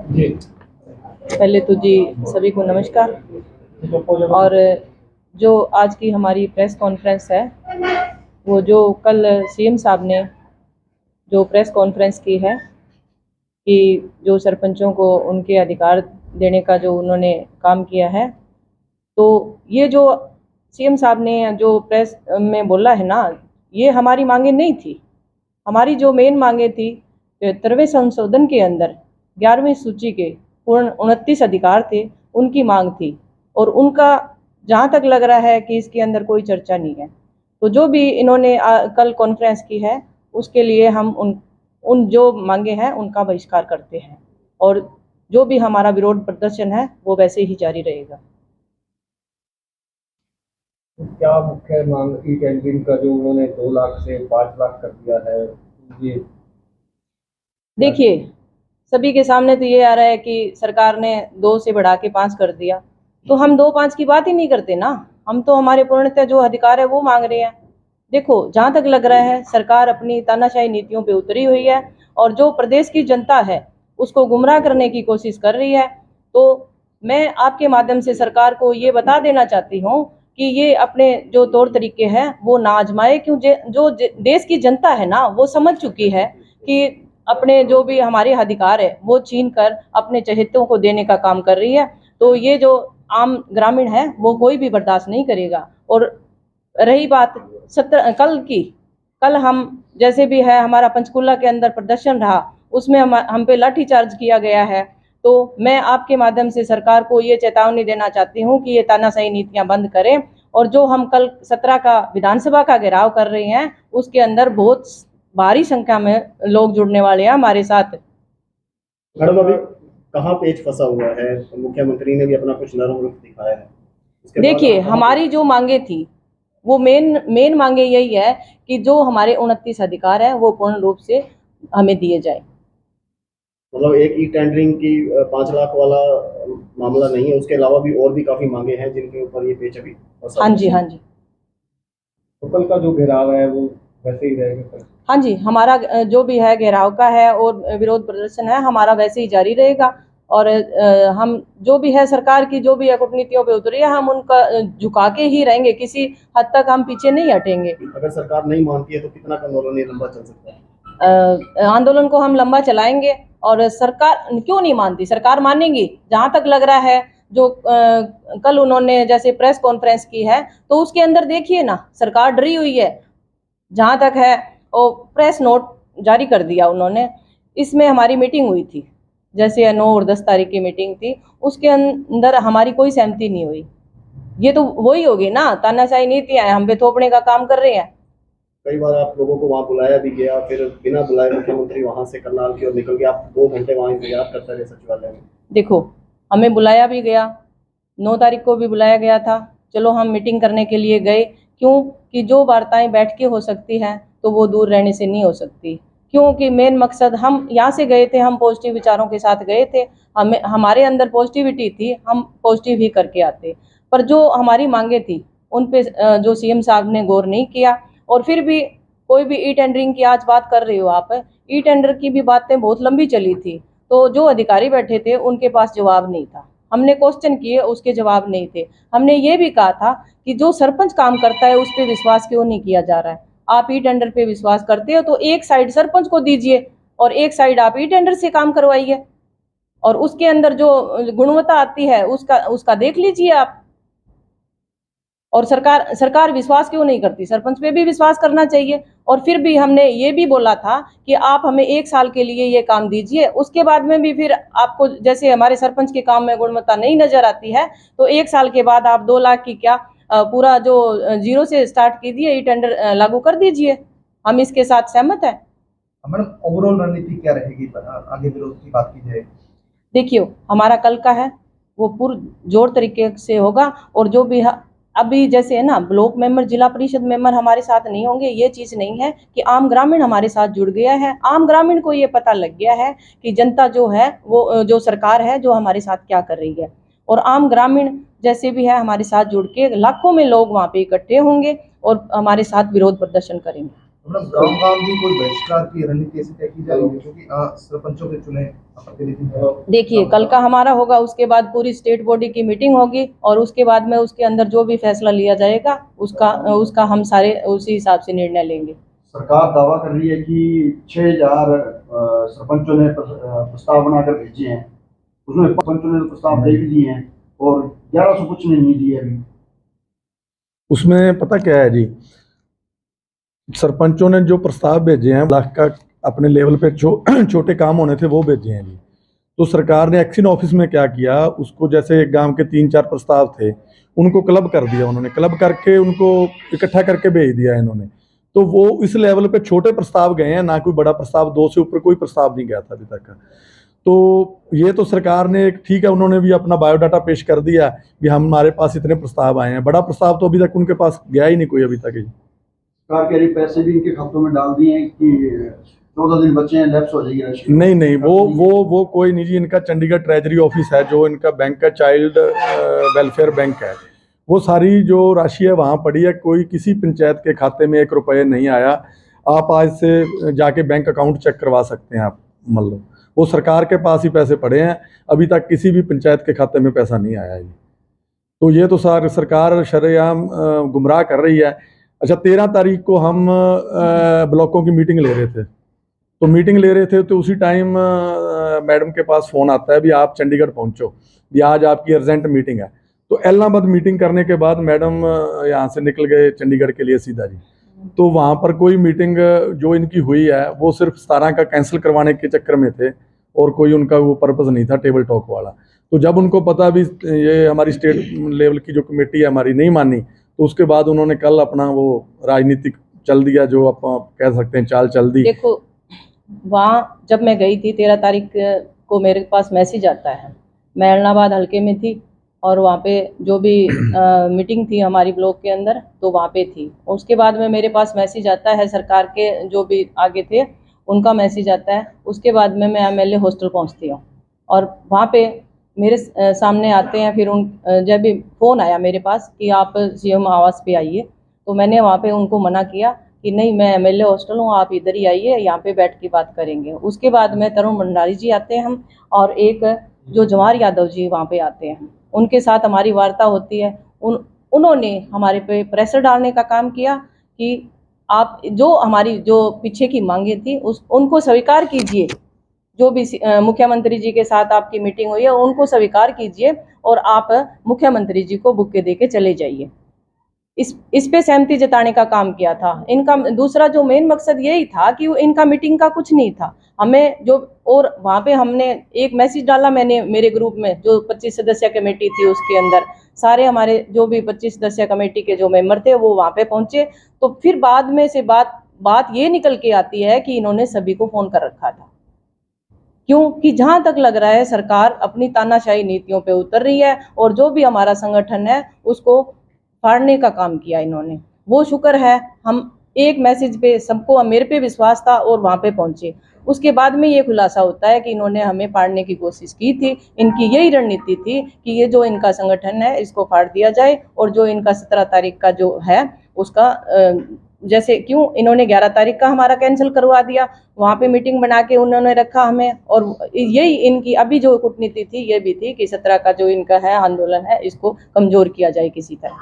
जी। पहले तो जी सभी को नमस्कार। और जो आज की हमारी प्रेस कॉन्फ्रेंस है, वो जो कल सीएम साहब ने जो प्रेस कॉन्फ्रेंस की है कि जो सरपंचों को उनके अधिकार देने का जो उन्होंने काम किया है, तो ये जो सीएम साहब ने जो प्रेस में बोला है ना, ये हमारी मांगे नहीं थी। हमारी जो मेन मांगे थी, 73वें संशोधन के अंदर 11वीं सूची के पूर्ण 29 अधिकार थे, उनकी मांग थी। और उनका जहाँ तक लग रहा है कि इसके अंदर कोई चर्चा नहीं है। तो जो भी इन्होंने कल कॉन्फ्रेंस की है, उसके लिए हम उन जो मांगे हैं उनका बहिष्कार करते हैं, और जो भी हमारा विरोध प्रदर्शन है वो वैसे ही जारी रहेगा। तो क्या मुख्य मांग ई टेंडरिंग का जो उन्होंने 2 लाख से 5 लाख कर दिया है, ये देखिए, सभी के सामने तो ये आ रहा है कि सरकार ने 2 से बढ़ा के 5 कर दिया, तो हम 2-5 की बात ही नहीं करते ना। हम तो हमारे पूर्णतः जो अधिकार है वो मांग रहे हैं। देखो, जहाँ तक लग रहा है सरकार अपनी तानाशाही नीतियों पे उतरी हुई है, और जो प्रदेश की जनता है उसको गुमराह करने की कोशिश कर रही है। तो मैं आपके माध्यम से सरकार को ये बता देना चाहती हूँ कि ये अपने जो तौर तरीके हैं वो ना आजमाए, क्यों जो देश की जनता है ना, वो समझ चुकी है कि अपने जो भी हमारे अधिकार है वो छीन कर अपने चहेतों को देने का काम कर रही है। तो ये जो आम ग्रामीण है वो कोई भी बर्दाश्त नहीं करेगा। और रही बात कल हम जैसे भी है, हमारा पंचकूला के अंदर प्रदर्शन रहा, उसमें हम पे लाठीचार्ज किया गया है। तो मैं आपके माध्यम से सरकार को ये चेतावनी देना चाहती हूँ कि ये तानाशाही नीतियां बंद करें, और जो हम कल 17 का विधानसभा का घेराव कर रहे हैं, उसके अंदर बहुत भारी संख्या में लोग जुड़ने वाले हैं हमारे साथ। मैडम, अभी कहाँ पेच फंसा हुआ है? मुख्यमंत्री ने भी अपना कुछ नरम रुख दिखाया है। देखिए, हमारी जो मांगे थी वो मेन मांगे यही है कि जो हमारे 29 अधिकार है वो पूर्ण रूप से हमें दिए जाए। मतलब एक ई टेंडरिंग की 5 लाख वाला मामला नहीं है, उसके अलावा भी और भी काफी मांगे हैं जिनके ऊपर ये पेच अभी फंसा। हाँ जी, हाँ जी। तो कल का जो घेराव है वो वैसे ही रहेगा? हाँ जी, हमारा जो भी है घेराव का है और विरोध प्रदर्शन है, हमारा वैसे ही जारी रहेगा। और हम जो भी है सरकार की जो भी कूटनीतियों पे उतरी है, हम उनका झुका के ही रहेंगे, किसी हद तक हम पीछे नहीं हटेंगे। अगर सरकार नहीं मानती है तो कितना आंदोलन ये लंबा चल सकता है? आंदोलन को हम लंबा चलाएंगे। और सरकार क्यों नहीं मानती, सरकार मानेगी। जहां तक लग रहा है, जो कल उन्होंने जैसे प्रेस कॉन्फ्रेंस की है, तो उसके अंदर देखिए ना, सरकार डरी हुई है। जहां तक है वो प्रेस नोट जारी कर दिया उन्होंने। इसमें हमारी मीटिंग हुई थी, जैसे 9 और 10 तारीख की मीटिंग थी, उसके अंदर हमारी कोई सहमति नहीं हुई। ये तो वही होगी ना, तानाशाही नीतियां हम पे थोपने का काम कर रहे हैं। कई बार आप लोगों को वहां बुलाया भी गया, फिर बिना बुलाए मुख्यमंत्री वहां से करनाल की ओर निकल गए, आप 2 घंटे वहां इंतजार करते रहे सचिवालय में। देखो, हमें बुलाया भी गया, 9 तारीख को भी बुलाया गया था। चलो, हम मीटिंग करने के लिए गए। क्यों? कि जो वार्ताएं बैठ के हो सकती हैं तो वो दूर रहने से नहीं हो सकती। क्योंकि मेन मकसद, हम यहाँ से गए थे, हम पॉजिटिव विचारों के साथ गए थे, हमें हमारे अंदर पॉजिटिविटी थी, हम पॉजिटिव ही करके आते। पर जो हमारी मांगे थी उन पे जो सीएम साहब ने गौर नहीं किया। और फिर भी कोई भी ई टेंडरिंग की आज बात कर रहे हो आप, ई टेंडर की भी बातें बहुत लंबी चली थी। तो जो अधिकारी बैठे थे उनके पास जवाब नहीं था। हमने क्वेश्चन किए, उसके जवाब नहीं थे। हमने ये भी कहा था कि जो सरपंच काम करता है उस पर विश्वास क्यों नहीं किया जा रहा है। आप ई टेंडर पे विश्वास करते हो तो एक साइड सरपंच को दीजिए और एक साइड आप ई टेंडर से काम करवाइए, और उसके अंदर जो गुणवत्ता आती है उसका उसका देख लीजिए आप। और सरकार विश्वास क्यों नहीं करती? सरपंच पे भी विश्वास करना चाहिए। और फिर भी हमने ये भी बोला था कि आप हमें 1 साल के लिए ये काम दीजिए, उसके बाद में भी फिर आपको जैसे हमारे सरपंच के काम में गुणवत्ता नहीं नजर आती है तो 1 साल के बाद आप 2 लाख की क्या पूरा जो जीरो से स्टार्ट कीजिए, ये टेंडर लागू कर दीजिए। हम इसके साथ सहमत है। मैडम, ओवरऑल रणनीति क्या रहेगी आगे विरोध की बात की जाए? देखियो, हमारा कल का है वो पूर्ण जोर तरीके से होगा। और जो भी अभी जैसे है ना, ब्लॉक मेंबर, जिला परिषद मेंबर हमारे साथ नहीं होंगे, ये चीज़ नहीं है कि आम ग्रामीण हमारे साथ जुड़ गया है। आम ग्रामीण को ये पता लग गया है कि जनता जो है वो, जो सरकार है जो हमारे साथ क्या कर रही है। और आम ग्रामीण जैसे भी है हमारे साथ जुड़ के लाखों में लोग वहाँ पे इकट्ठे होंगे और हमारे साथ विरोध प्रदर्शन करेंगे। मतलब गांव भी कोई बहिष्कार की रणनीति ऐसी तय की जा रही है, क्योंकि सरपंचों के चुने प्रतिनिधि। देखिए, कल का हमारा होगा, उसके बाद पूरी स्टेट बॉडी की मीटिंग होगी और उसके बाद में उसके अंदर जो भी फैसला लिया जाएगा उसका हम सारे उसी हिसाब से निर्णय लेंगे। सरकार दावा कर रही है कि 6000 सरपंचों ने प्रस्ताव बनाकर भेजे हैं, उसमें सरपंचों ने प्रस्ताव दे भी दिए हैं और 1100 कुछ ने नहीं दिए अभी। उसमें पता क्या है जी, सरपंचों ने जो प्रस्ताव भेजे हैं लाख का अपने लेवल पे छोटे काम होने थे वो भेजे हैं जी। तो सरकार ने एक्शन ऑफिस में क्या किया, उसको जैसे एक गांव के 3-4 प्रस्ताव थे उनको क्लब कर दिया, उन्होंने क्लब करके उनको इकट्ठा करके भेज दिया इन्होंने। तो वो इस लेवल पे छोटे प्रस्ताव गए हैं, ना कोई बड़ा प्रस्ताव, 2 से ऊपर कोई प्रस्ताव नहीं गया था अभी तक। तो ये तो सरकार ने एक ठीक है, उन्होंने भी अपना बायोडाटा पेश कर दिया कि हमारे पास इतने प्रस्ताव आए हैं। बड़ा प्रस्ताव तो अभी तक उनके पास गया ही नहीं कोई अभी तक ही। सरकार कह रही पैसे भी इनके खातों में डाल दिए हैं कि 14 दिन बचे हैं, लैप्स हो जाएगी राशि। नहीं, वो कोई नहीं जी, इनका चंडीगढ़ ट्रेजरी ऑफिस है जो इनका बैंक है, चाइल्ड वेलफेयर बैंक है, वो सारी जो राशि है वहाँ पड़ी है। कोई किसी पंचायत के खाते में 1 रुपये नहीं आया। आप आज से जाके बैंक अकाउंट चेक करवा सकते हैं आप, मतलब वो सरकार के पास ही पैसे पड़े हैं, अभी तक किसी भी पंचायत के खाते में पैसा नहीं आया है। तो ये तो सरकार शरेआम गुमराह कर रही है। अच्छा, 13 तारीख को हम ब्लॉकों की मीटिंग ले रहे थे, तो उसी टाइम मैडम के पास फ़ोन आता है भी आप चंडीगढ़ पहुंचो, भी आज आपकी अर्जेंट मीटिंग है। तो इलाहाबाद मीटिंग करने के बाद मैडम यहाँ से निकल गए चंडीगढ़ के लिए सीधा जी। तो वहाँ पर कोई मीटिंग जो इनकी हुई है वो सिर्फ 17 का कैंसिल करवाने के चक्कर में थे और कोई उनका वो पर्पज़ नहीं था टेबल टॉक वाला। तो जब उनको पता भी ये हमारी स्टेट लेवल की जो कमेटी है हमारी नहीं मानी, तो उसके बाद उन्होंने कल अपना वो राजनीतिक चल दिया, जो आप कह सकते हैं चाल चल दी। देखो, वहाँ जब मैं गई थी 13 तारीख को मेरे पास मैसेज आता है, मैं इलाहाबाद हल्के में थी और वहाँ पे जो भी मीटिंग थी हमारी ब्लॉक के अंदर, तो वहाँ पे थी। उसके बाद में मेरे पास मैसेज आता है, सरकार के जो भी आगे थे उनका मैसेज आता है। उसके बाद में मैं MLA हॉस्टल पहुँचती हूँ और वहाँ पे मेरे सामने आते हैं। फिर जब भी फ़ोन आया मेरे पास कि आप CM आवास पे आइए, तो मैंने वहाँ पे उनको मना किया कि नहीं, मैं MLA हॉस्टल हूँ, आप इधर ही आइए, यहाँ पे बैठ के बात करेंगे। उसके बाद में तरुण भंडारी जी आते हैं हम, और एक जो जवाहर यादव जी वहाँ पे आते हैं, उनके साथ हमारी वार्ता होती है। उन्होंने हमारे पे प्रेशर डालने का काम किया कि आप जो हमारी जो पीछे की मांगे थी उनको स्वीकार कीजिए, जो भी मुख्यमंत्री जी के साथ आपकी मीटिंग हुई है उनको स्वीकार कीजिए और आप मुख्यमंत्री जी को बुके दे के चले जाइए। इस पे सहमति जताने का काम किया था। इनका दूसरा जो मेन मकसद यही था कि इनका मीटिंग का कुछ नहीं था, हमें जो, और वहाँ पे हमने एक मैसेज डाला, मैंने मेरे ग्रुप में जो 25 सदस्य कमेटी थी उसके अंदर सारे हमारे जो भी 25 सदस्य कमेटी के जो मेंबर थे वो वहाँ पे पहुँचे। तो फिर बाद में से बात ये निकल के आती है कि इन्होंने सभी को फ़ोन कर रखा था। क्योंकि जहाँ तक लग रहा है सरकार अपनी तानाशाही नीतियों पे उतर रही है और जो भी हमारा संगठन है उसको फाड़ने का काम किया इन्होंने। वो शुक्र है हम एक मैसेज पे सबको, मेरे पे विश्वास था और वहाँ पे पहुँचे। उसके बाद में ये खुलासा होता है कि इन्होंने हमें फाड़ने की कोशिश की थी। इनकी यही रणनीति थी कि ये जो इनका संगठन है इसको फाड़ दिया जाए, और जो इनका 17 तारीख का जो है उसका जैसे क्यों इन्होंने 11 तारीख का हमारा कैंसिल करवा दिया, वहाँ पे मीटिंग बना के उन्होंने रखा हमें। और यही इनकी अभी जो कूटनीति थी ये भी थी कि 17 का जो इनका है आंदोलन है इसको कमज़ोर किया जाए किसी तरह।